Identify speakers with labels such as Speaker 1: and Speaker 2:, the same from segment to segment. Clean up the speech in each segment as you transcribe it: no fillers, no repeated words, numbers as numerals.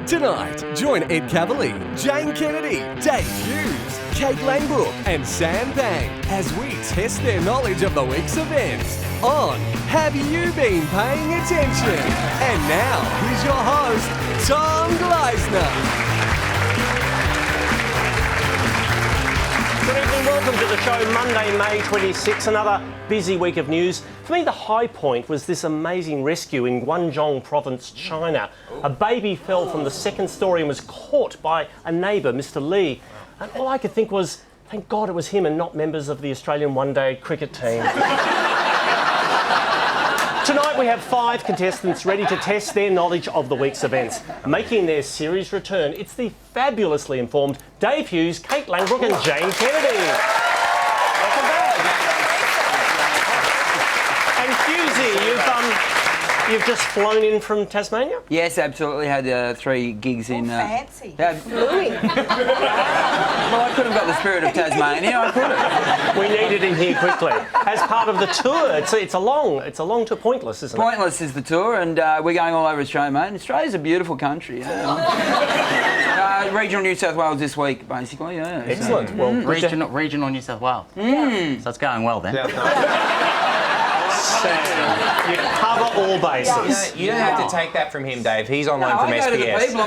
Speaker 1: Tonight, join Ed Kavalee, Jane Kennedy, Dave Hughes, Kate Langbrook and Sam Pang as we test their knowledge of the week's events on Have You Been Paying Attention? And now, here's your host, Tom Gleisner.
Speaker 2: Good evening, welcome to the show. Monday, May 26, another busy week of news. For me, the high point was this amazing rescue in Guangdong province, China. A baby fell from the second story and was caught by a neighbour, Mr. Lee. And all I could think was, thank God it was him and not members of the Australian one-day cricket team. Tonight we have 5 contestants ready to test their knowledge of the week's events. Making their series return, it's the fabulously informed Dave Hughes, Kate Langbrook and Jane Kennedy. Welcome back. And Hughsey, you've just flown in from Tasmania?
Speaker 3: Yes, absolutely. Had 3 gigs in...
Speaker 4: fancy.
Speaker 3: Well, I could have got the spirit of Tasmania. I could have.
Speaker 2: We needed him here quickly as part of the tour. It's a long tour. Pointless, isn't it?
Speaker 3: Pointless is the tour, and we're going all over Australia, mate. Australia's a beautiful country. Regional New South Wales this week, basically. Yeah.
Speaker 2: Excellent. Well,
Speaker 5: Regional New South Wales. So it's going well then.
Speaker 2: Sam, you cover all bases.
Speaker 6: You don't have to take that from him, Dave. He's on loan from
Speaker 3: I go to the
Speaker 6: SBS.
Speaker 3: people.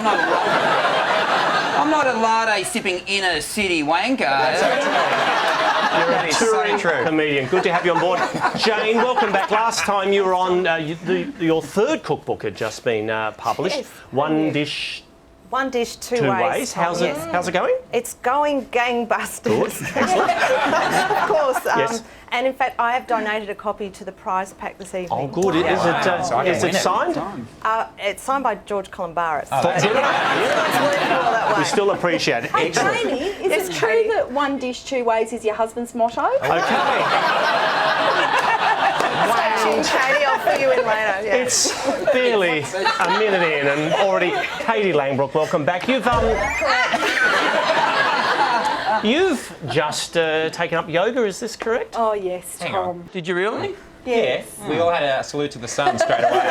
Speaker 3: I'm not a latte sipping inner city wanker.
Speaker 2: You're a touring comedian. Good to have you on board. Jane, welcome back. Last time you were on, your third cookbook had just been published.
Speaker 4: Yes.
Speaker 2: One dish,
Speaker 4: two ways.
Speaker 2: How's it going?
Speaker 4: It's going gangbusters.
Speaker 2: Good.
Speaker 4: Of course.
Speaker 2: Yes.
Speaker 4: And in fact, I have donated a copy to the prize pack this evening.
Speaker 2: Oh, good. Is it signed?
Speaker 4: It's signed by George Columbaris.
Speaker 2: We still appreciate it. Excellent.
Speaker 7: Janie, is it true that one dish, two ways is your husband's motto?
Speaker 2: Okay.
Speaker 4: Katie, I'll fill you in later. Yeah.
Speaker 2: It's barely a minute in and already Katie Langbrook, welcome back. You've just taken up yoga, is this correct?
Speaker 7: Oh yes, Tom.
Speaker 3: Did you really?
Speaker 7: Yes.
Speaker 6: We all had a salute to the sun straight away.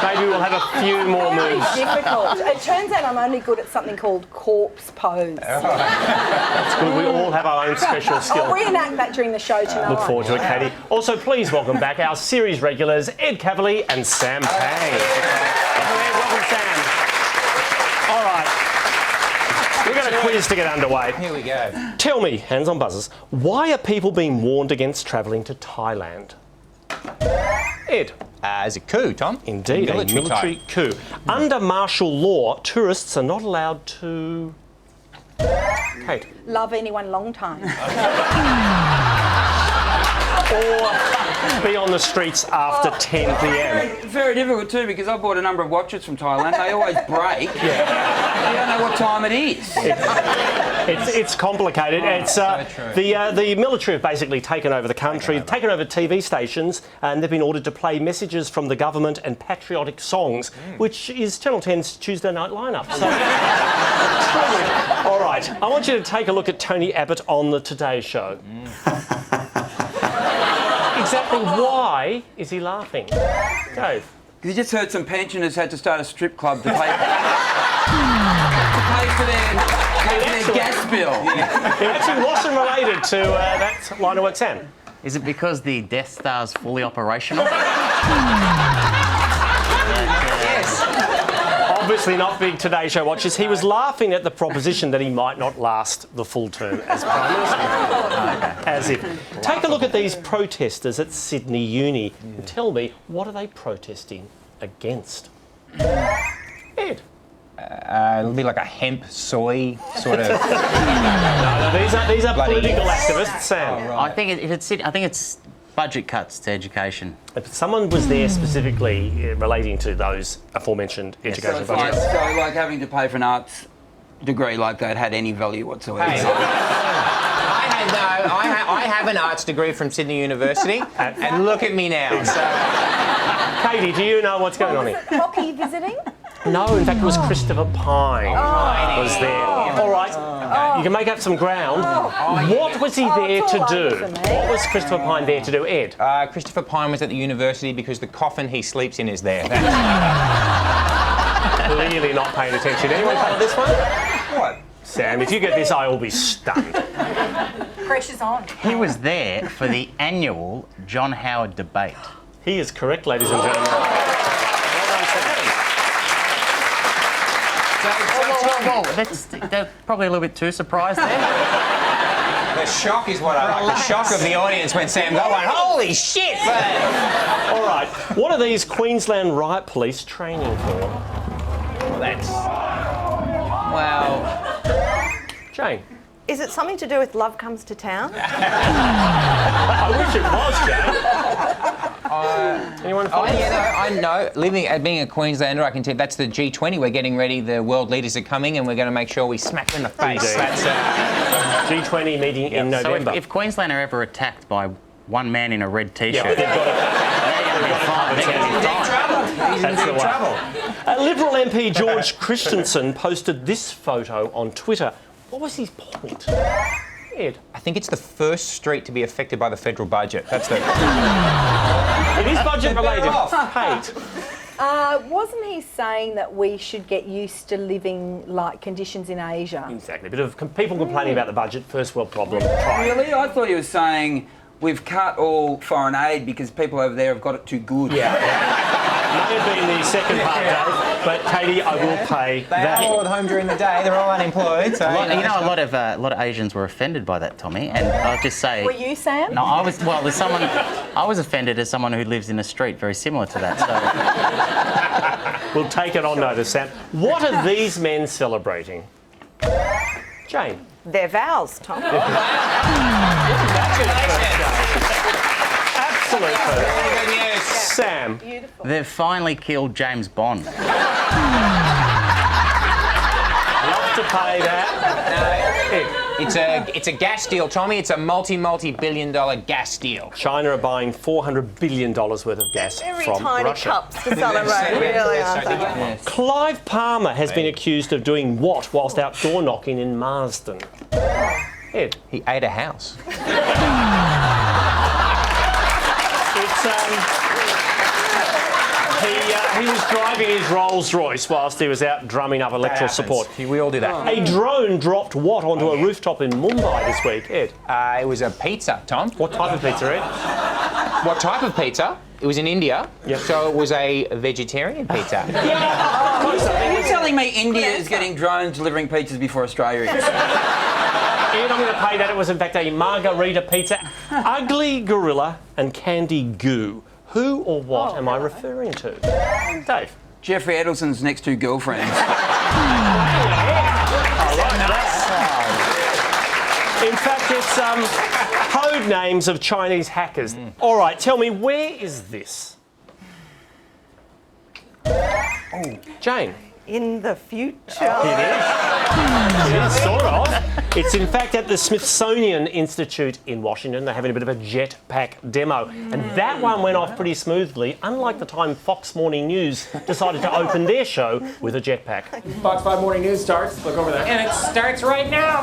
Speaker 2: Maybe we'll have a few more
Speaker 7: Very
Speaker 2: moves.
Speaker 7: difficult. It turns out I'm only good at something called corpse pose.
Speaker 2: That's good. We all have our own special skill.
Speaker 7: I'll reenact that during the show tonight.
Speaker 2: Look forward to it, Katie. Also, please welcome back our series regulars, Ed Kavalee and Sam Pang. Welcome, Sam. All right. We've got a quiz to get underway.
Speaker 6: Here we go.
Speaker 2: Tell me, hands on buzzers, why are people being warned against travelling to Thailand? Ed.
Speaker 6: As a coup, Tom.
Speaker 2: Indeed, a military coup. Under martial law, tourists are not allowed to... Kate.
Speaker 7: Love anyone long time.
Speaker 2: Or be on the streets after 10 p.m.
Speaker 3: Very difficult too, because I bought a number of watches from Thailand. They always break. Yeah. You don't know what time it is.
Speaker 2: It's complicated. It's the military have basically taken over the country, taken over TV stations, and they've been ordered to play messages from the government and patriotic songs, which is Channel 10's Tuesday night lineup. So, all right, I want you to take a look at Tony Abbott on the Today Show. Exactly why is he laughing? Dave.
Speaker 3: Because you just heard some pensioners had to start a strip club to pay for their gas bill.
Speaker 2: It actually wasn't related to that line of work, Sam.
Speaker 5: Is it because the Death Star's fully operational?
Speaker 2: Obviously not big Today Show watchers. He was laughing at the proposition that he might not last the full term as Prime Minister. As if. Take a look at these protesters at Sydney Uni and tell me, what are they protesting against? Ed.
Speaker 6: It'll be like a hemp soy sort of...
Speaker 2: No, these are political activists, Sam.
Speaker 6: Oh, right.
Speaker 5: I think it's budget cuts to education.
Speaker 2: If someone was there specifically relating to those aforementioned education budgets.
Speaker 3: So like having to pay for an arts degree like that had any value whatsoever.
Speaker 6: Hey, I have an arts degree from Sydney University, and look at me now. So.
Speaker 2: Katie, do you know what's going on here?
Speaker 7: Hockey visiting?
Speaker 2: No, in fact, it was Christopher Pine was there. All right, you can make up some ground. What was he there to do? What was Christopher Pine there to do, Ed?
Speaker 6: Christopher Pine was at the university because the coffin he sleeps in is there.
Speaker 2: clearly not paying attention. Anyone follow this one?
Speaker 3: What?
Speaker 2: Sam, if you get this, I will be stunned.
Speaker 7: Pressure's on.
Speaker 5: He was there for the annual John Howard debate.
Speaker 2: He is correct, ladies and gentlemen. Well done, Sam.
Speaker 5: Whoa, they're probably a little bit too surprised there.
Speaker 6: The shock is what I like. The shock of the audience when Sam got one. Holy shit, man!
Speaker 2: All right, what are these Queensland riot police training for?
Speaker 6: That's... Well...
Speaker 2: Jane.
Speaker 4: Is it something to do with Love Comes to Town?
Speaker 2: I wish it was, Jane. Anyone follow?
Speaker 6: I know. Being a Queenslander, I can tell you that's the G20. We're getting ready. The world leaders are coming, and we're going to make sure we smack them in the face.
Speaker 2: Indeed.
Speaker 6: That's
Speaker 2: G20 meeting in
Speaker 5: So
Speaker 2: November.
Speaker 5: if Queensland are ever attacked by one man in a red T-shirt,
Speaker 2: they've got That's the one. Liberal MP George Christensen posted this photo on Twitter. What was his point? Ed?
Speaker 6: I think it's the first street to be affected by the federal budget. That's the...
Speaker 2: It is budget related. Kate.
Speaker 7: Wasn't he saying that we should get used to living like conditions in Asia?
Speaker 2: Exactly. A bit of people complaining about the budget. First world problem. Try it.
Speaker 3: Really? I thought he was saying we've cut all foreign aid because people over there have got it too good.
Speaker 2: May have been the second part, Dave, but Katie, I will pay
Speaker 6: They
Speaker 2: that.
Speaker 6: are all at home during the day. They're all unemployed. So,
Speaker 5: a lot of Asians were offended by that, Tommy. And I'll just say,
Speaker 7: Were you, Sam?
Speaker 5: no, I was. Well, I was offended as someone who lives in a street very similar to that. So
Speaker 2: We'll take it on notice, Sam. What are these men celebrating? Jane.
Speaker 4: Their vows, Tom.
Speaker 2: Absolute first.
Speaker 6: Very good news.
Speaker 2: Sam.
Speaker 7: Beautiful.
Speaker 5: they've finally killed James Bond.
Speaker 2: Love to pay that.
Speaker 6: It's a gas deal, Tommy. It's a multi-billion-dollar gas deal.
Speaker 2: China are buying $400 billion worth of gas
Speaker 4: Very
Speaker 2: from
Speaker 4: tiny
Speaker 2: Russia.
Speaker 4: cups to celebrate, really, aren't they?
Speaker 3: Yes.
Speaker 2: Clive Palmer has been accused of doing what whilst outdoor knocking in Marsden? Ed.
Speaker 6: He ate a house.
Speaker 2: He was driving his Rolls Royce whilst he was out drumming up electoral support.
Speaker 6: We all do that.
Speaker 2: A drone dropped what onto a rooftop in Mumbai this week, Ed?
Speaker 6: It was a pizza, Tom.
Speaker 2: What type of pizza, Ed?
Speaker 6: What type of pizza? It was in India,
Speaker 2: Yep.
Speaker 6: so it was a vegetarian pizza.
Speaker 3: Are you telling me India is getting drones delivering pizzas before Australia is?
Speaker 2: Ed, I'm going to pay that. It was, in fact, a margarita pizza. Ugly Gorilla and Candy Goo. Who or what am I referring to? Dave.
Speaker 3: Jeffrey Edelson's next two girlfriends.
Speaker 2: In fact, it's code names of Chinese hackers. All right, tell me, where is this? Jane.
Speaker 4: In the future.
Speaker 2: It is, sort of. It's in fact at the Smithsonian Institute in Washington. They're having a bit of a jetpack demo. And that one went off pretty smoothly, unlike the time Fox Morning News decided to open their show with a jetpack.
Speaker 8: Fox 5 Morning News starts. Look over there.
Speaker 6: And it starts right now.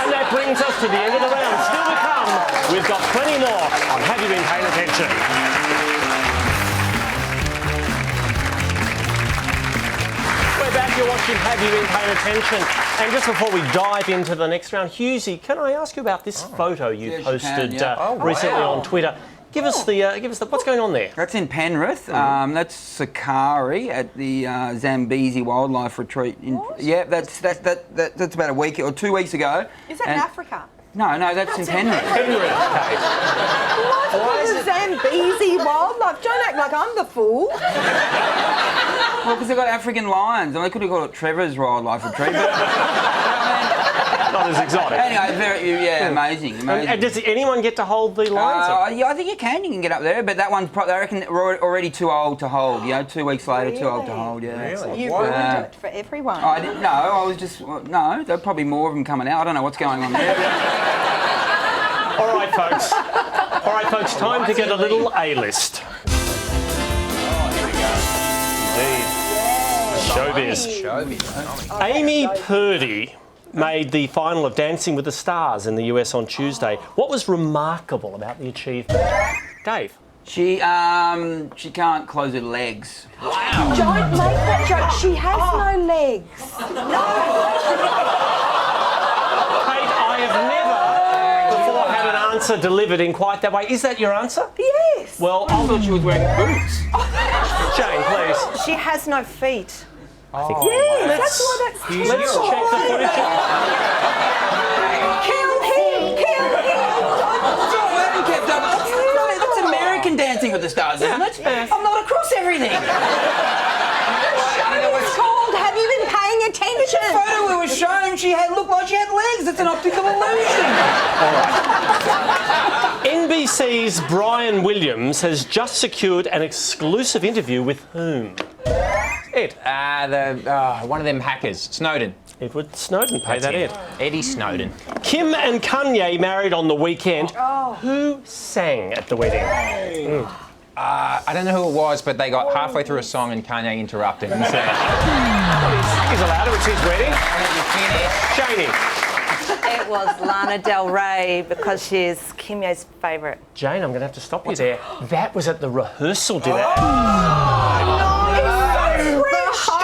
Speaker 2: And that brings us to the end of the round. Still to come, we've got plenty more on Have You Been Paying Attention? Back, you're watching Have You Been Paying Attention? And just before we dive into the next round, Hughsey, can I ask you about this photo you
Speaker 3: Yes, you
Speaker 2: posted
Speaker 3: can, yeah.
Speaker 2: recently on Twitter? Give us the what's going on there?
Speaker 3: That's in Penrith. That's Sakari at the Zambezi Wildlife Retreat. Yeah, that's about a week or 2 weeks ago.
Speaker 7: Is that in Africa?
Speaker 3: No, that's in Penrith.
Speaker 7: Why is it Zambezi Wildlife? Don't act like I'm the fool.
Speaker 3: Well, because they've got African lions, and they could have called it Trevor's Wildlife Retreat. But,
Speaker 2: Not as exotic.
Speaker 3: anyway, amazing.
Speaker 2: And does anyone get to hold the lions?
Speaker 3: Yeah, I think you can get up there, but that one's I reckon already too old to hold. 2 weeks later, too old to hold. Yeah.
Speaker 6: Really?
Speaker 7: You ruined it for everyone.
Speaker 3: I didn't. No, I was just no. There are probably more of them coming out. I don't know what's going on there.
Speaker 2: All right, folks. Time to get a little A-list. Showbiz. Amy Purdy made the final of Dancing with the Stars in the US on Tuesday. What was remarkable about the achievement? Dave.
Speaker 3: She can't close her legs.
Speaker 7: Don't make that joke. She has no legs.
Speaker 2: Kate, I have never before had an answer delivered in quite that way. Is that your answer?
Speaker 7: Yes.
Speaker 2: Well,
Speaker 3: I thought she was wearing boots.
Speaker 2: Jane, please.
Speaker 4: She has no feet.
Speaker 7: Yes, that's why that's
Speaker 2: Let's check the footage.
Speaker 7: Kill him! Kill him!
Speaker 3: That's American Dancing with the Stars, isn't it? I'm not across everything.
Speaker 7: It's called Have You Been Paying Attention?
Speaker 3: The photo we were shown, looked like she had legs. It's an optical illusion.
Speaker 2: NBC's Brian Williams has just secured an exclusive interview with whom? Ed.
Speaker 6: One of them hackers, Snowden.
Speaker 2: Edward Snowden, pay that Ed.
Speaker 6: Eddie Snowden.
Speaker 2: Kim and Kanye married on the weekend. Who sang at the wedding?
Speaker 6: I don't know who it was, but they got halfway through a song and Kanye interrupted and said,
Speaker 2: He's allowed it, it's his wedding. Janie.
Speaker 4: It was Lana Del Rey because she's Kimye's favourite.
Speaker 2: Jane, I'm going to have to stop you there. That was at the rehearsal dinner.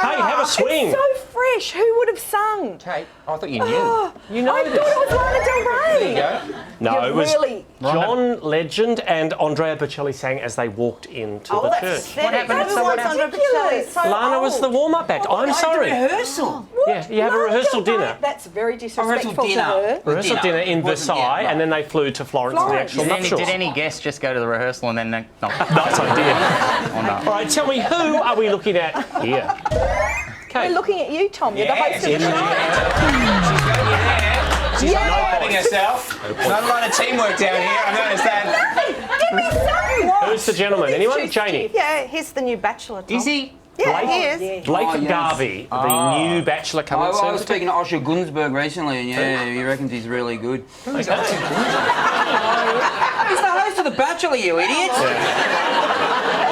Speaker 2: Kate, have a swing.
Speaker 7: It's so fresh. Who would have sung?
Speaker 6: Kate, I thought you knew.
Speaker 2: You know
Speaker 7: I
Speaker 2: this.
Speaker 7: thought it was Lana Del Rey.
Speaker 6: There you go.
Speaker 2: No,
Speaker 7: Yeah,
Speaker 2: it was
Speaker 7: really?
Speaker 2: John Legend and Andrea Bocelli sang as they walked into the church.
Speaker 4: What happened?
Speaker 2: Lana was the warm-up act. I'm sorry.
Speaker 3: Rehearsal.
Speaker 2: Yeah, you have a
Speaker 7: Lana
Speaker 2: rehearsal
Speaker 7: Del Rey,
Speaker 2: dinner.
Speaker 7: That's very disrespectful
Speaker 3: Rehearsal
Speaker 7: to
Speaker 3: dinner.
Speaker 7: her.
Speaker 2: Rehearsal dinner in Versailles, and then they flew to Florence for the actual nuptials.
Speaker 5: Did any guests just go to the rehearsal and then... No.
Speaker 2: Nice idea.
Speaker 5: Oh, no.
Speaker 2: All right, tell me, who are we looking at here?
Speaker 7: We're
Speaker 2: Kate.
Speaker 7: looking at you, Tom. You're the host of the show.
Speaker 6: She's not helping herself. Not a lot of teamwork down here, I noticed that.
Speaker 7: Give me something.
Speaker 2: Who's the gentleman? Anyone? Janie.
Speaker 4: Yeah, he's the new bachelor, Tom.
Speaker 5: Is he?
Speaker 4: Yeah, he is.
Speaker 2: Blake
Speaker 3: Oh, yes.
Speaker 2: Garvey, the new bachelor coming
Speaker 3: I
Speaker 2: soon.
Speaker 3: was speaking to Osher Gunsberg recently, and he reckons he's really good.
Speaker 2: Okay.
Speaker 3: He's the host of The Bachelor, you idiot.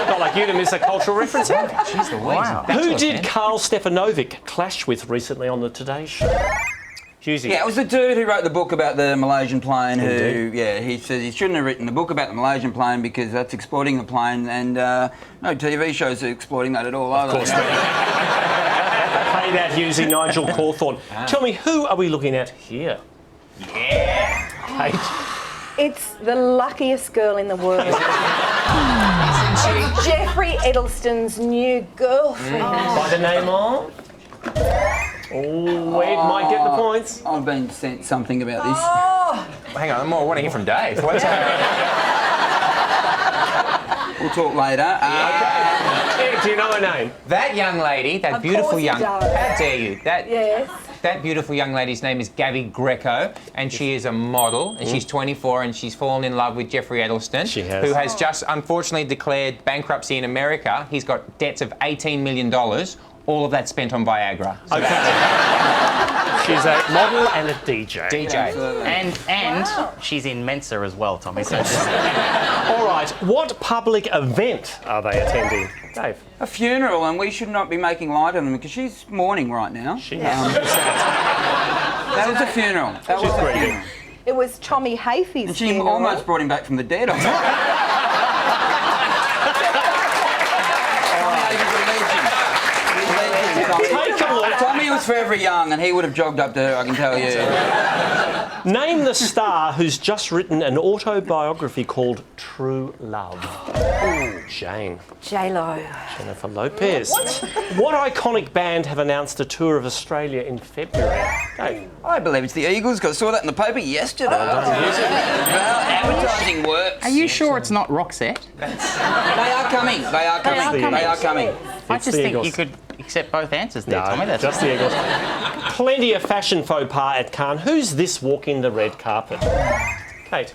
Speaker 2: Not like you to miss a cultural reference.
Speaker 6: She's the
Speaker 5: Wow.
Speaker 2: Who did Carl Stefanovic clash with recently on the Today Show? Hughsey.
Speaker 3: Yeah, it was the dude who wrote the book about the Malaysian plane
Speaker 2: Indeed.
Speaker 3: he says he shouldn't have written the book about the Malaysian plane because that's exploiting the plane, and no TV shows are exploiting that at all, are they?
Speaker 2: Of course not. Pay that, Hughsey. Nigel Cawthorne. Tell me, who are we looking at here? Yeah. Kate.
Speaker 7: It's the luckiest girl in the world. It's Jeffrey Edelston's new girlfriend.
Speaker 2: By the name of? Oh, Ed might get the points.
Speaker 3: I've been sent something about this.
Speaker 6: Hang on, I want to hear from Dave. What's happening?
Speaker 3: We'll talk later.
Speaker 2: Ed, do you know her name?
Speaker 6: That young lady, that
Speaker 7: Of
Speaker 6: beautiful
Speaker 7: course he
Speaker 6: young...
Speaker 7: does.
Speaker 6: How dare you?
Speaker 7: Yes.
Speaker 6: That beautiful young lady's name is Gabby Greco, and she is a model, and she's 24, and she's fallen in love with Jeffrey Edelston,
Speaker 2: She has.
Speaker 6: who has just unfortunately declared bankruptcy in America. He's got debts of $18 million, all of that spent on Viagra. So
Speaker 2: She's a model and a DJ.
Speaker 6: DJ.
Speaker 5: And she's in Mensa as well, Tommy. So
Speaker 2: All right, what public event are they attending? Dave.
Speaker 3: A funeral, and we should not be making light of them because she's mourning right now.
Speaker 2: She
Speaker 3: That was a funeral. That was a
Speaker 2: grieving.
Speaker 3: funeral.
Speaker 7: It was Tommy Hafey's
Speaker 3: And she
Speaker 7: funeral.
Speaker 3: almost brought him back from the dead.
Speaker 2: Take a look.
Speaker 3: Tommy was forever young, and he would have jogged up to her, I can tell you.
Speaker 2: Name the star who's just written an autobiography called True Love. Jane.
Speaker 4: J-Lo.
Speaker 2: Jennifer Lopez. What iconic band have announced a tour of Australia in February? Dave.
Speaker 3: I believe it's the Eagles, because I saw that in the paper yesterday. Well, advertising works.
Speaker 5: are you sure it's not Roxette?
Speaker 3: They are coming. They are coming. They are coming.
Speaker 5: I
Speaker 2: It's
Speaker 5: just
Speaker 2: the
Speaker 5: think
Speaker 2: Eagles.
Speaker 5: you could accept both answers there, Tommy.
Speaker 2: No,
Speaker 5: That's
Speaker 2: just the Eagles. Plenty of fashion faux pas at Cannes. Who's this walking the red carpet? Kate.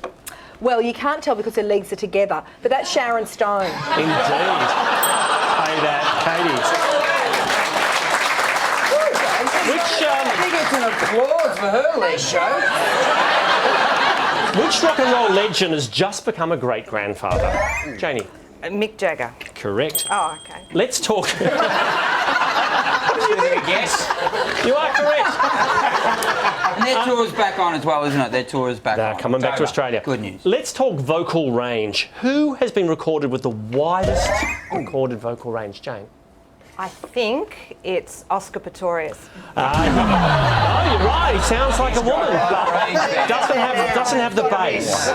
Speaker 7: Well, you can't tell because her legs are together, but that's Sharon Stone.
Speaker 2: Indeed. Pay that,
Speaker 3: She gets an applause for her leg show.
Speaker 2: Which rock and roll legend has just become a great-grandfather? Janie.
Speaker 4: Mick Jagger.
Speaker 2: Correct.
Speaker 4: Oh, okay.
Speaker 2: Let's talk.
Speaker 6: Guess.
Speaker 2: You are correct.
Speaker 3: And their tour's back on as well, isn't it? Their tour is back
Speaker 2: They're
Speaker 3: on.
Speaker 2: coming back to
Speaker 3: October.
Speaker 2: Australia.
Speaker 3: Good news.
Speaker 2: Let's talk vocal range. Who has been recorded with the widest recorded vocal range, Jane?
Speaker 4: I think it's Oscar Pistorius.
Speaker 2: Oh, you're right. He sounds like a woman, but doesn't have the bass.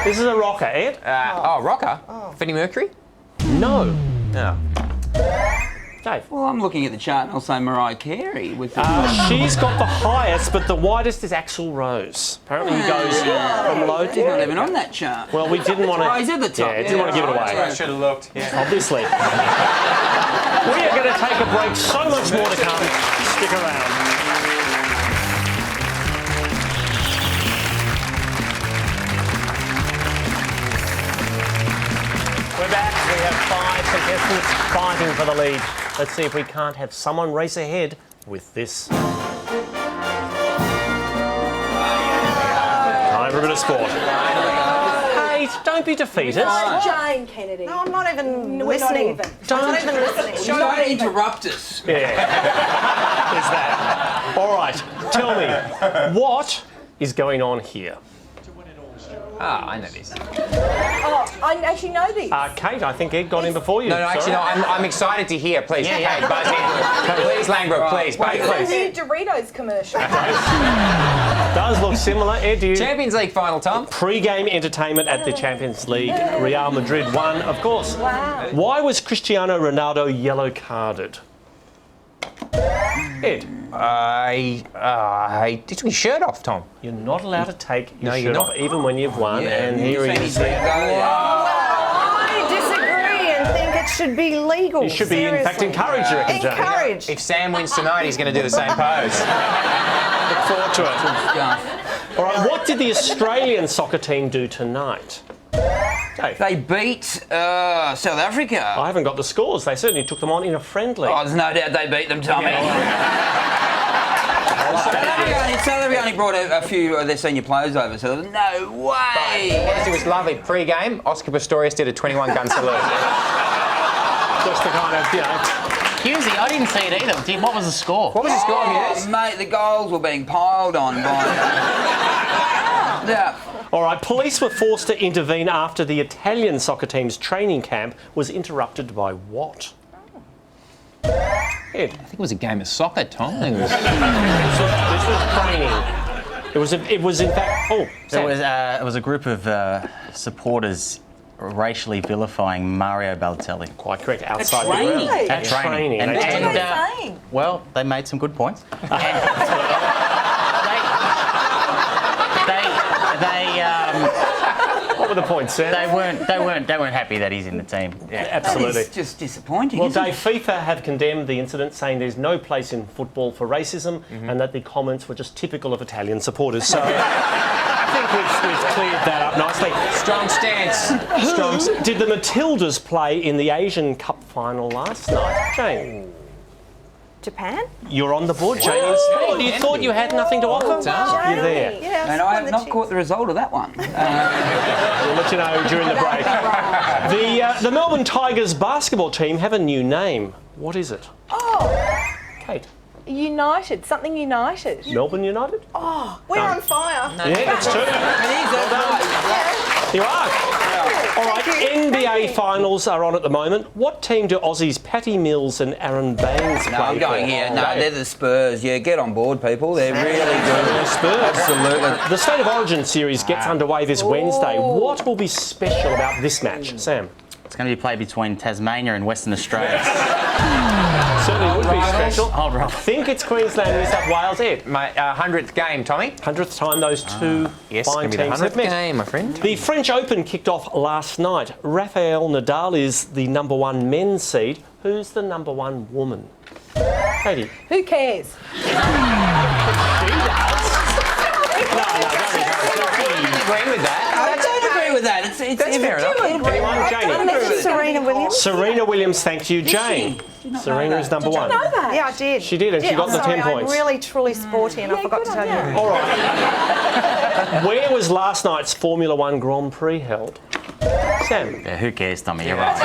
Speaker 2: This is a rocker, Ed.
Speaker 6: Rocker? Freddie Mercury?
Speaker 2: No.
Speaker 6: No.
Speaker 2: Dave.
Speaker 3: Well, I'm looking at the chart and I'll say Mariah Carey with the...
Speaker 2: She's got the highest, but the widest is Axl Rose. Apparently he goes from low
Speaker 3: He's not
Speaker 2: to...
Speaker 3: even on that chart.
Speaker 2: Well, we didn't want to...
Speaker 3: Oh, he's at the top.
Speaker 2: Yeah, didn't want to give it away.
Speaker 6: I should have looked. Yeah.
Speaker 2: Obviously. We are going to take a break. So much more to come. Stick around. We're back. We have 5 contestants fighting for the lead. Let's see if we can't have someone race ahead with this. Time for a bit of sport. Kate, don't be defeated.
Speaker 7: Jane Kennedy.
Speaker 4: No, I'm not even
Speaker 7: We're not
Speaker 4: listening.
Speaker 7: even.
Speaker 4: I'm not even listening.
Speaker 3: Don't interrupt us.
Speaker 2: Yeah. There's that. All right, tell me, what is going on here?
Speaker 6: I know this.
Speaker 7: Oh, I actually know these.
Speaker 2: Kate, I think Ed got in before you.
Speaker 6: No, actually, no. I'm excited to hear. Please, Kate, buzz in. Please, Langbrook, please.
Speaker 7: It's a
Speaker 6: Please.
Speaker 7: new Doritos commercial.
Speaker 2: Does look similar. Ed, do you...
Speaker 6: Champions League final, Tom.
Speaker 2: Pre-game entertainment at the Champions League. Real Madrid won, of course.
Speaker 7: Wow.
Speaker 2: Why was Cristiano Ronaldo yellow carded? Ed,
Speaker 6: He took his shirt off, Tom.
Speaker 2: you're not allowed to take your
Speaker 6: No,
Speaker 2: shirt
Speaker 6: you're not.
Speaker 2: off even when you've won. And here he is.
Speaker 4: I disagree and think it should be legal.
Speaker 2: You should be, in fact,
Speaker 4: seriously.
Speaker 2: encouraged, you reckon, Jane?
Speaker 4: Encouraged.
Speaker 6: If Sam wins tonight, he's going to do the same pose.
Speaker 2: Look forward to it.
Speaker 3: Yeah.
Speaker 2: All right, what did the Australian soccer team do tonight? Dave?
Speaker 3: They beat South Africa.
Speaker 2: I haven't got the scores. They certainly took them on in a friendly.
Speaker 3: Oh, there's no doubt they beat them, Tommy. South Africa only brought a few of their senior players over, so there's no way.
Speaker 6: It was lovely. Pre-game, Oscar Pistorius did a 21-gun salute.
Speaker 2: Just the kind of,
Speaker 5: Hughsey, I didn't see it either. What was the score?
Speaker 6: What was the score,
Speaker 3: Oh,
Speaker 6: Hughes?
Speaker 3: mate, the goals were being piled on by... Yeah.
Speaker 2: All right, police were forced to intervene after the Italian soccer team's training camp was interrupted by what? Ed.
Speaker 6: I think it was a game of soccer, Tom.
Speaker 2: This was training. It was in fact... Oh, Sam.
Speaker 5: It was a group of supporters racially vilifying Mario Balotelli.
Speaker 2: Quite correct, outside the
Speaker 3: training?
Speaker 2: ground.
Speaker 5: At training.
Speaker 2: And
Speaker 7: What are they
Speaker 5: And,
Speaker 7: saying?
Speaker 5: well, they made some good points.
Speaker 2: what were the points, Sam?
Speaker 5: They weren't happy that he's in the team.
Speaker 2: Yeah, absolutely.
Speaker 3: It's just disappointing,
Speaker 2: Well,
Speaker 3: isn't
Speaker 2: Dave, FIFA have condemned the incident, saying there's no place in football for racism and that the comments were just typical of Italian supporters. So I think we've cleared that up nicely.
Speaker 6: Strong stance.
Speaker 2: Who did the Matildas play in the Asian Cup final last night? Jane,
Speaker 4: Japan?
Speaker 2: you're on the board, Jane. Oh, you thought you had nothing to offer? You're there.
Speaker 4: Yeah,
Speaker 3: And I have not caught the result of that one.
Speaker 2: We'll let you know during the break. The Melbourne Tigers basketball team have a new name. What is it?
Speaker 7: Oh,
Speaker 2: Kate.
Speaker 7: United. Something United.
Speaker 2: Melbourne United?
Speaker 7: We're on fire.
Speaker 2: Yeah, that's true. You are. All right, NBA finals are on at the moment. What team do Aussies Patty Mills and Aaron Baines play
Speaker 3: No, I'm going
Speaker 2: for?
Speaker 3: here. No, they're the Spurs. Yeah, get on board, people. They're really good.
Speaker 2: Spurs.
Speaker 3: Absolutely.
Speaker 2: The State of Origin series gets underway this Wednesday. What will be special about this match, Sam?
Speaker 5: It's going to be played between Tasmania and Western Australia.
Speaker 2: Certainly would be special.
Speaker 5: Old
Speaker 2: I
Speaker 5: rivals.
Speaker 2: think it's Queensland, New South Wales, Ed.
Speaker 6: My 100th game, Tommy.
Speaker 2: 100th time those two
Speaker 6: Yes,
Speaker 2: fine
Speaker 6: going to be the
Speaker 2: teams have
Speaker 6: 100th
Speaker 2: met.
Speaker 6: game, my friend.
Speaker 2: The French Open kicked off last night. Rafael Nadal is the #1 men's seed. Who's the #1 woman? Katie.
Speaker 7: Who cares?
Speaker 6: Agree with that.
Speaker 3: I don't agree with that. It's
Speaker 6: That's fair enough.
Speaker 2: Anyone? Jane.
Speaker 4: Serena Williams?
Speaker 2: Serena Williams, thank you. Jane. Serena is #1.
Speaker 7: Know that?
Speaker 4: Yeah, I did.
Speaker 2: She did, and she got the 10 points.
Speaker 4: I'm really, truly sporty and I forgot to tell you.
Speaker 2: All right. Where was last night's Formula One Grand Prix held? Sam.
Speaker 5: Yeah, who cares, Tommy? You're right.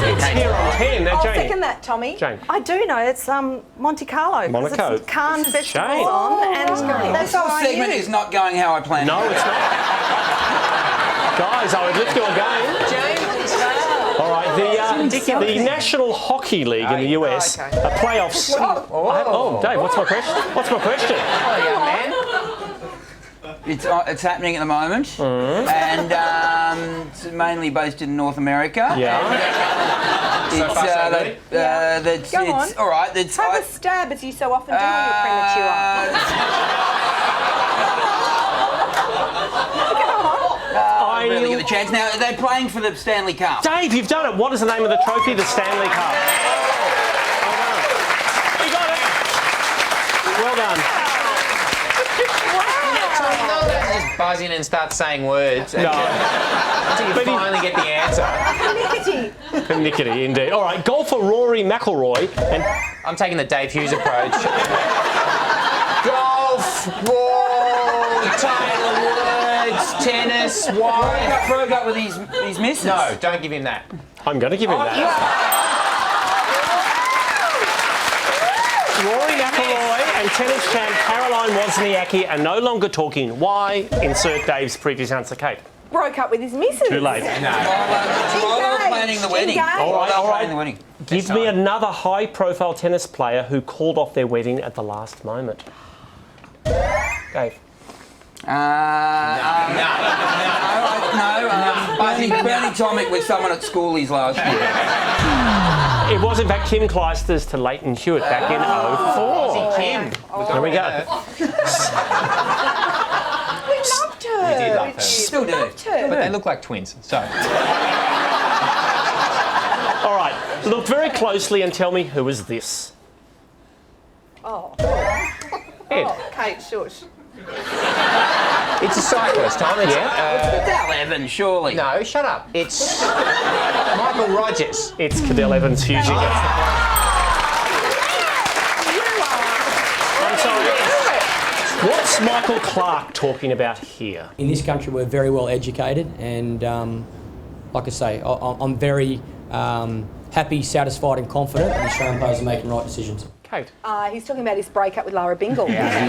Speaker 2: It's here on 10. Now,
Speaker 7: I'll
Speaker 2: Jane.
Speaker 7: second that, Tommy.
Speaker 2: Jane.
Speaker 4: I do know it's Monte Carlo. 'cause
Speaker 2: Monaco.
Speaker 4: It's Cannes
Speaker 2: Jane.
Speaker 4: Festival's on, and that's
Speaker 3: This whole
Speaker 4: why I
Speaker 3: segment
Speaker 4: knew.
Speaker 3: is not going how I planned.
Speaker 2: No, it's not. Guys, I would lift your game. All right, the National Hockey League in the US, a playoffs. Oh, Dave, what's my question? What's my question?
Speaker 3: It's happening at the moment, and it's mainly based in North America.
Speaker 2: Yeah.
Speaker 3: It's, that's,
Speaker 7: Go
Speaker 3: it's
Speaker 7: on.
Speaker 3: all right. It's,
Speaker 7: Have a stab, as you so often do when you're premature.
Speaker 3: I really get the chance. Now, they're playing for the Stanley Cup.
Speaker 2: Dave, you've done it. What is the name of the trophy? The Stanley Cup. You got it. Well done.
Speaker 6: Just buzz in and start saying words
Speaker 2: No.
Speaker 6: until you finally get the answer.
Speaker 2: Nickety, indeed. All right, golfer Rory McIlroy and
Speaker 6: I'm taking the Dave Hughes approach. Golf, ball, Taylor Woods, tennis, wine.
Speaker 3: Broke up with his missus.
Speaker 6: No, don't give him that.
Speaker 2: I'm going to give him that. Rory McIlroy and tennis champ Caroline Wozniacki are no longer talking. Why? Insert Dave's previous answer, Kate.
Speaker 7: Broke up with his missus.
Speaker 2: Too late.
Speaker 3: While they were planning the wedding.
Speaker 7: Engaged.
Speaker 2: All right, all right.
Speaker 3: Planning the wedding.
Speaker 2: Give me another high-profile tennis player who called off their wedding at the last moment. Dave.
Speaker 3: Bernie Tomic with someone at schoolies last year.
Speaker 2: It was, in fact, Kim Clijsters to Leighton Hewitt back in 04.
Speaker 6: Kim.
Speaker 2: There we go.
Speaker 7: We loved her.
Speaker 6: We did love her.
Speaker 3: Still do.
Speaker 7: Loved her.
Speaker 6: But they look like twins, so.
Speaker 2: All right, look very closely and tell me who is this.
Speaker 7: Oh.
Speaker 2: Ed.
Speaker 7: Oh, Kate, shush.
Speaker 6: It's a cyclist, Tom. It's,
Speaker 3: Cadel Evans, surely.
Speaker 6: no, shut up. It's Michael Rogers.
Speaker 2: It's Cadel Evans Hughsey. I'm sorry. What's Michael Clark talking about here?
Speaker 9: In this country, we're very well educated, and like I say, I'm very happy, satisfied, and confident that the Australian players are making the right decisions.
Speaker 2: Kate.
Speaker 7: He's talking about his breakup with Lara Bingle.
Speaker 2: Not referring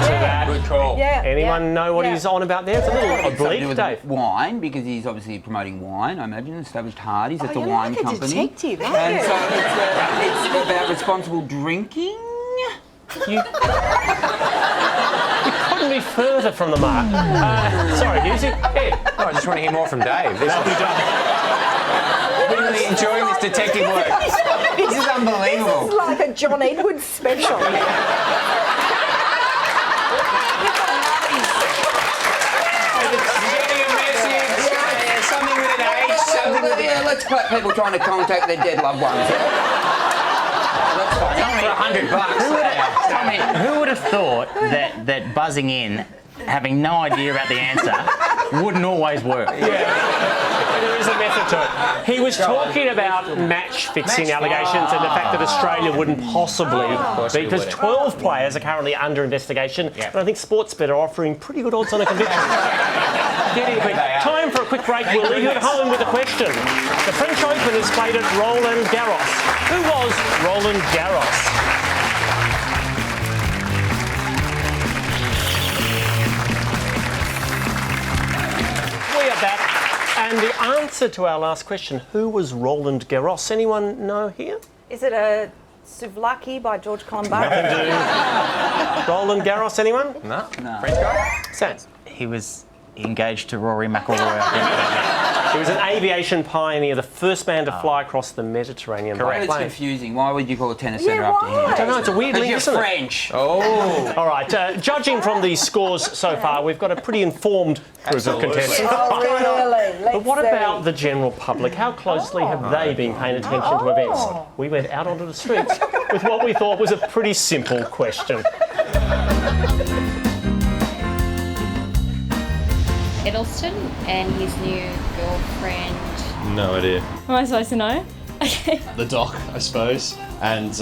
Speaker 2: to that.
Speaker 6: Good call.
Speaker 7: Yeah.
Speaker 2: Anyone know what he's on about there? It's a little
Speaker 3: Something to do
Speaker 2: oblique,
Speaker 3: with
Speaker 2: Dave.
Speaker 3: wine, because he's obviously promoting wine, I imagine, established Hardy's. It's a
Speaker 7: you're
Speaker 3: wine
Speaker 7: like a
Speaker 3: company.
Speaker 7: detective, aren't
Speaker 3: And
Speaker 7: you?
Speaker 3: so it's about responsible drinking.
Speaker 2: You couldn't be further from the mark. Sorry, Hughsey. Ed.
Speaker 6: Oh, I just want to hear more from Dave. This
Speaker 2: That'll be done.
Speaker 6: really enjoying this detective work. This is unbelievable.
Speaker 7: This is like a John Edwards special.
Speaker 6: Getting a message, something with an H, something with
Speaker 3: Yeah, let's clap people trying to contact their dead loved ones. That's fine.
Speaker 6: for $100.
Speaker 5: Tommy, who would have thought that buzzing in, having no idea about the answer, wouldn't always work?
Speaker 2: There is a method to it. He was talking about match-fixing allegations and the fact that Australia wouldn't possibly be, because 12 players are currently under investigation, and I think Sportsbet are offering pretty good odds on a conviction. Getting quick. Time for a quick break. We'll leave you at home with a question. The French Open is played at Roland Garros. Who was Roland Garros? We are back. And the answer to our last question, who was Roland Garros? Anyone know here?
Speaker 4: Is it a Souvlaki by George Colombo?
Speaker 2: Roland Garros, anyone?
Speaker 6: No. French guy?
Speaker 2: Sam.
Speaker 5: He was engaged to Rory McIlroy, I
Speaker 2: He was an aviation pioneer, the first man to fly across the Mediterranean by
Speaker 3: It's
Speaker 2: plane.
Speaker 3: confusing. Why would you call a tennis centre
Speaker 7: Yeah,
Speaker 3: after him?
Speaker 7: why?
Speaker 2: I don't know, it's a weird
Speaker 3: Because
Speaker 2: link,
Speaker 3: you're
Speaker 2: isn't it?
Speaker 3: French.
Speaker 6: Oh.
Speaker 2: All right, judging from the scores so far, we've got a pretty informed group of contestants.
Speaker 7: Oh, really?
Speaker 2: But what about the general public? How closely have they been paying attention to events? We went out onto the streets with what we thought was a pretty simple question.
Speaker 10: Edelson and his new girlfriend.
Speaker 11: No idea.
Speaker 10: Am I supposed to know? Okay.
Speaker 11: The doc, I suppose, and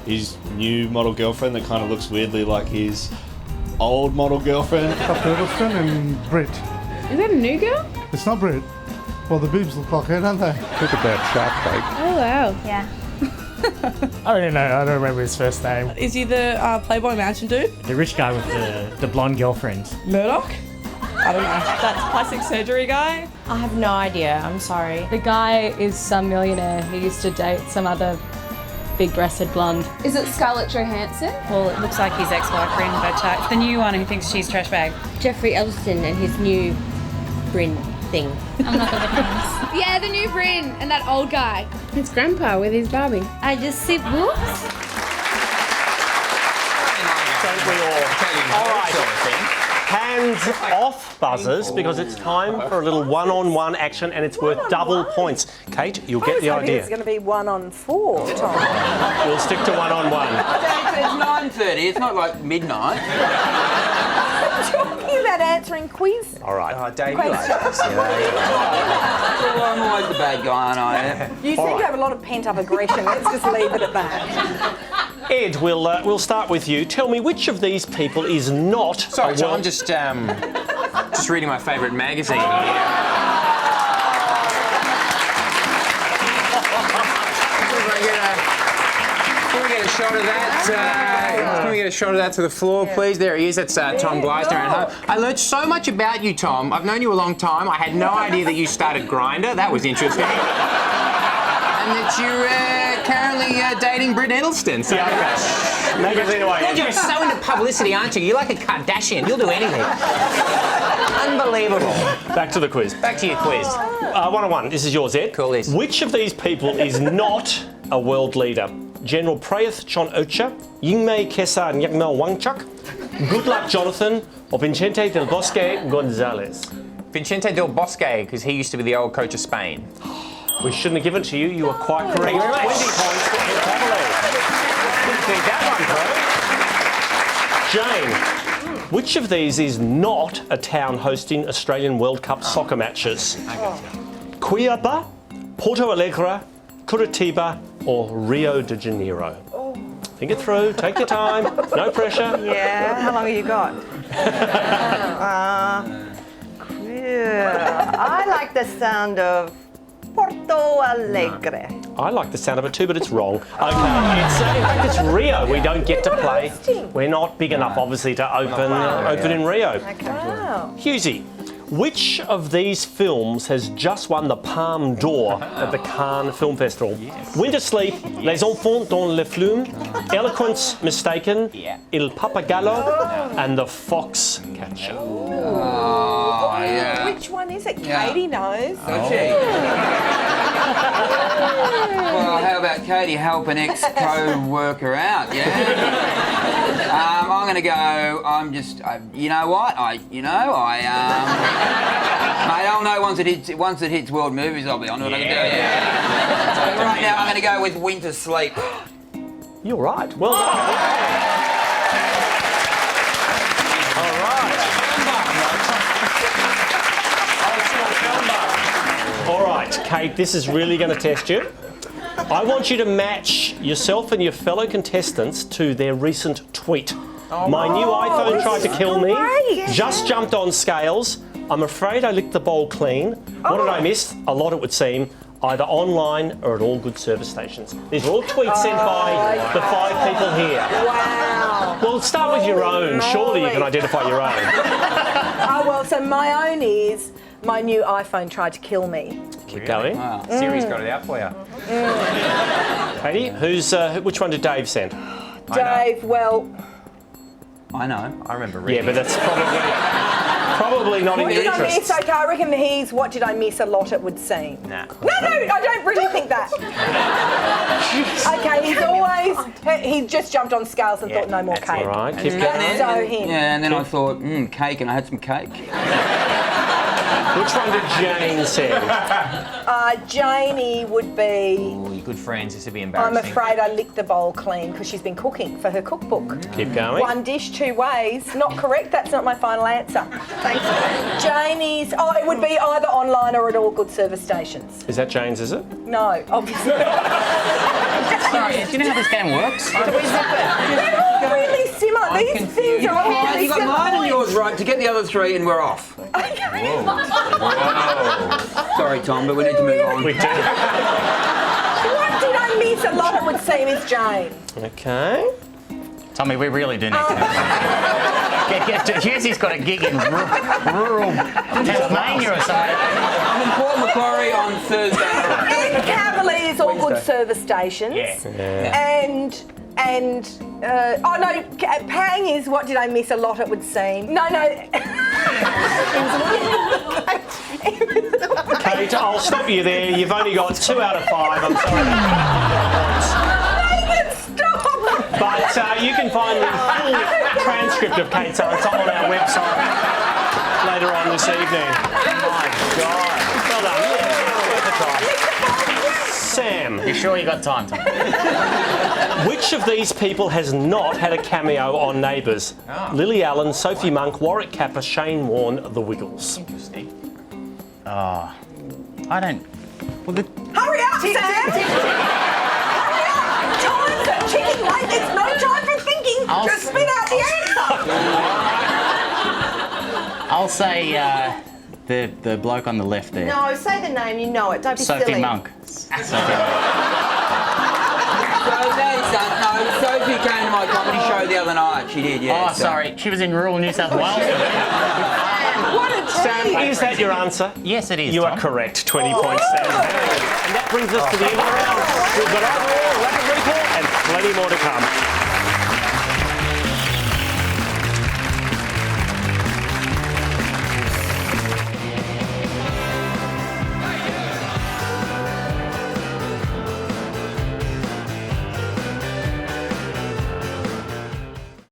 Speaker 11: his new model girlfriend that kind of looks weirdly like his old model girlfriend.
Speaker 12: Girlfriend and Brit.
Speaker 10: Is that a new girl?
Speaker 12: It's not Brit. Well, the boobs look like her, don't they?
Speaker 13: Talk about shark cake.
Speaker 10: Oh wow.
Speaker 4: Yeah.
Speaker 14: I don't know. I don't remember his first name.
Speaker 15: Is he the Playboy Mansion dude?
Speaker 14: The rich guy with the blonde girlfriend.
Speaker 15: Murdoch? I don't know. That's plastic surgery guy?
Speaker 10: I have no idea. I'm sorry. The guy is some millionaire who used to date some other big-breasted blonde.
Speaker 16: Is it Scarlett Johansson?
Speaker 17: Well, it looks like his ex-boyfriend, but it's the new one who thinks she's trash bag.
Speaker 10: Jeffrey Epstein and his new Bryn thing.
Speaker 17: I'm not good with names.
Speaker 16: Yeah, the new Bryn and that old guy.
Speaker 10: It's Grandpa with his Barbie. I just see boobs.
Speaker 2: Don't we all? All right. Hands off buzzers, because it's time for a little one-on-one action and it's worth double points. Kate, you'll get the idea.
Speaker 7: It's going to be 1 on 4, Tom.
Speaker 2: We'll stick to one-on-one.
Speaker 3: It's 9:30. It's not like midnight.
Speaker 7: I'm talking about answering quiz.
Speaker 2: All right.
Speaker 3: Oh, Dave, you like this. I'm always the bad guy, aren't I?
Speaker 7: You seem to have a lot of pent-up aggression. Let's just leave it at that.
Speaker 2: Ed, we'll start with you. Tell me, which of these people is not...
Speaker 6: Sorry, Tom, I'm just reading my favourite magazine here. Can we get a shot of that? Can we get a shot of that to the floor, please? There he is. That's Tom Gleisner. I learned so much about you, Tom. I've known you a long time. I had no idea that you started Grindr. That was interesting. And that you're currently dating Britt Edelstein. So
Speaker 2: magazine away.
Speaker 6: God, you're so into publicity, aren't you? You're like a Kardashian. You'll do anything. Unbelievable.
Speaker 2: Back to the quiz.
Speaker 6: Back to your quiz.
Speaker 2: 101. This is yours, Ed.
Speaker 6: Cool, this.
Speaker 2: Which of these people is not a world leader? General Prayuth Chan-o-cha, Yingmei Kesa Nyakmel Wangchuk, Goodluck Jonathan, or Vicente del Bosque Gonzalez?
Speaker 6: Vicente del Bosque, because he used to be the old coach of Spain.
Speaker 2: We shouldn't have given it to you. You were quite correct. 20 points for Kavalee. Didn't think that one, bro. Jane, which of these is not a town hosting Australian World Cup soccer matches? Cuiabá, Porto Alegre, Curitiba, or Rio de Janeiro? Think it through. Take your time. No pressure.
Speaker 4: Yeah. How long have you got? I like the sound of Porto Alegre.
Speaker 2: I like the sound of it too, but it's wrong. Okay, in fact, it's Rio. We don't get to play. We're not big enough, obviously, to open in Rio.
Speaker 7: Okay. Wow.
Speaker 2: Hughsey, which of these films has just won the Palme d'Or at the Cannes Film Festival? Winter Sleep, Les Enfants dans le Flume, Eloquence Mistaken, Il Papagallo, and The Fox Catcher.
Speaker 3: Oh, yeah.
Speaker 7: Which one is it? Katie knows.
Speaker 3: Well, how about Katie help an ex-co-worker out, yeah? I'm going to go, you know what? Mate, I'll know once it hits world movies, I'll be on it. Yeah. So right now, I'm going to go with Winter Sleep.
Speaker 2: You're right. Well done. All right. All right, Kate, this is really going to test you. I want you to match yourself and your fellow contestants to their recent tweet. My new iPhone tried to kill me. Just jumped on scales. I'm afraid I licked the bowl clean. What did I miss? A lot, it would seem. Either online or at all good service stations. These are all tweets sent by the 5 people here.
Speaker 7: Wow.
Speaker 2: Well, start with your own. Surely you can identify your own.
Speaker 7: Oh, well, so my own is my new iPhone tried to kill me.
Speaker 2: Keep going.
Speaker 6: Wow. Siri's got it out for you.
Speaker 2: Katie, which one did Dave send?
Speaker 7: Dave, well...
Speaker 3: I know.
Speaker 6: I remember reading.
Speaker 2: Yeah, but that's probably not in your
Speaker 7: What did I
Speaker 2: interest.
Speaker 7: miss? Okay, I reckon he's what did I miss a lot, it would seem.
Speaker 6: Nah.
Speaker 7: No, I don't really think that. Okay, he just jumped on scales and thought no more cake.
Speaker 2: All right, keep going.
Speaker 3: And then I thought, cake, and I had some cake.
Speaker 2: Which one did Jane send?
Speaker 7: Janie would be...
Speaker 6: Ooh, you're good friends. This would be
Speaker 7: I'm
Speaker 6: embarrassing.
Speaker 7: afraid I licked the bowl clean because she's been cooking for her cookbook.
Speaker 2: Keep going.
Speaker 7: 1 dish, 2 ways. Not correct, that's not my final answer. Thanks. Janie's... Oh, it would be either online or at all good service stations.
Speaker 2: Is that Jane's, is it?
Speaker 7: No, obviously not.
Speaker 6: Sorry, do you know how this game works?
Speaker 7: They're all really similar. These things are all really
Speaker 3: You got
Speaker 7: similar.
Speaker 3: mine and yours right to get the other 3 and we're off. Sorry, Tom, but we need to move on.
Speaker 2: We do.
Speaker 7: What did I miss a lot, it would seem, is Jane.
Speaker 2: Okay.
Speaker 5: Tommy, we really do need to. Hughsey's got a gig in rural Tasmania or something.
Speaker 3: I'm in Port Macquarie on Thursday night.
Speaker 7: And Kavalee is all good service stations.
Speaker 2: Yeah.
Speaker 7: And oh no, Pang is, what did I miss a lot, it would seem. No.
Speaker 2: Kate, I'll stop you there. You've only got 2 out of 5. I'm sorry.
Speaker 7: Stop!
Speaker 2: But you can find the full transcript of Kate's answer on our website later on this evening. My God. Well done. Yeah, worth a try. Sam.
Speaker 5: You sure you got time, Tom?
Speaker 2: Which of these people has not had a cameo on Neighbours? Lily Allen, Sophie Monk, Warwick Capper, Shane Warne, The Wiggles.
Speaker 5: Interesting. Oh, I don't... Well,
Speaker 7: Hurry up, Sam! Hurry up! Time's ticking, mate. There's no time for thinking. Just spit out the answer.
Speaker 5: I'll say the bloke on the left there.
Speaker 4: No, say the name, you know it. Don't be
Speaker 5: Sophie
Speaker 4: silly.
Speaker 5: Monk.
Speaker 3: No, Sophie came to my comedy show the other night. She did, yeah.
Speaker 5: Oh, sorry. She was in rural New South Wales.
Speaker 7: What a
Speaker 2: Sam, is that your answer?
Speaker 5: Yes, it is.
Speaker 2: You
Speaker 5: Tom.
Speaker 2: are correct. 20 points, Sam. And that brings us to the end of the round. We've got overall rapid recall and plenty more to come.